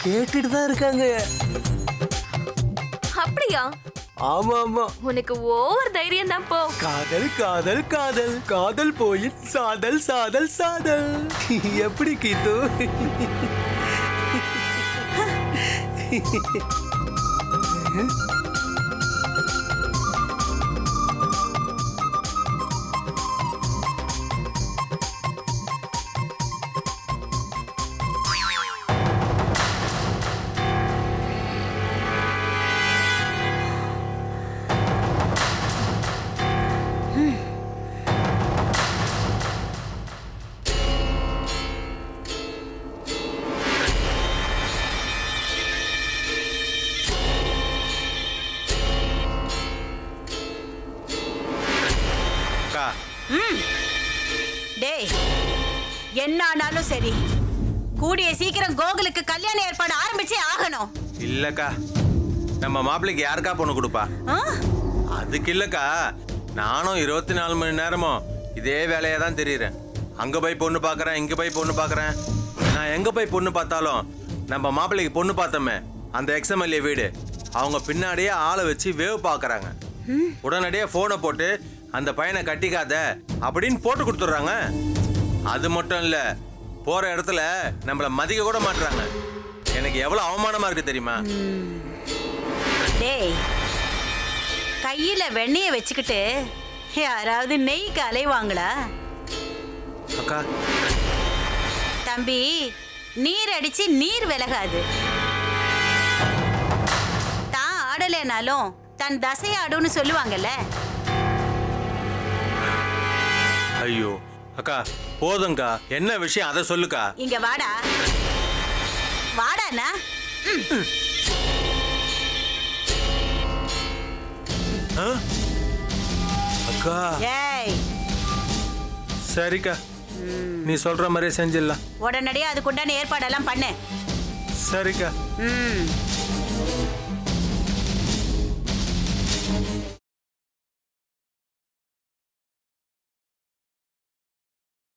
கேட்டுட்டு தான் இருக்காங்க. அப்படியா? ஆமா ஆமா. உனக்கு ஓவர் தைரியம் தான் போ. காதல் காதல் காதல் காதல் போய் சாதல் சாதல் சாதல். எப்படி கீது? டேய், என்ன ஆனாலும் சரி, கூடிய சீக்கிரம் கோகுலுக்கு கல்யாண ஏற்பாடு ஆரம்பிச்சே ஆகணும். இல்லக்கா, நம்ம மாப்பிள்ளைக்கு யாருக்கா பொண்ணு கொடுப்பா? அதுக்கு இல்லக்கா, நானும் 24 மணி நேரமும் இதே வேலையா தான் தெரியுறேன். அங்க போய் பொண்ணு பாக்குறேன், இங்க போய் பொண்ணு பாக்குறேன். நான் எங்க போய் பொண்ணு பார்த்தாலும் நம்ம மாப்பிள்ளைக்கு பொண்ணு பார்த்தோமே அந்த எக்ஸ்எம்எல்ஏ வீடு, அவங்க பின்னாடியே ஆளை வச்சு வேவ் பாக்குறாங்க. உடனடியே போனை போட்டு அந்த பையனை கட்டிக்காத அப்படின்னு போட்டு கொடுத்துட்றாங்க. அது மட்டும் இல்ல, போற இடத்துல நம்மள மதிக்க கூட மாட்டுறாங்க. எனக்கு எவ்வளவு அவமானமா இருக்கு தெரியுமா? டேய், கையில வெண்ணெய வச்சுக்கிட்டு யாராவது நெய்க்கு அலைவாங்களா? அக்கா, தம்பி, நீர் அடிச்சு நீர் விலகாது. தான் ஆடலைனாலும் தன் தசை ஆடுன்னு சொல்லுவாங்கல்ல. ஐயோ அக்கா, போதும்க்கா. என்ன விஷயம் அதை சொல்லுக்கா. இங்க வாடா, வாடாண்ணா. அக்கா, ஏய், சரிக்கா, நீ சொல்ற மாதிரியே செஞ்சிடலாம். உடனடியே அதுக்குண்டான ஏற்பாடெல்லாம் பண்ணு. சரிக்கா.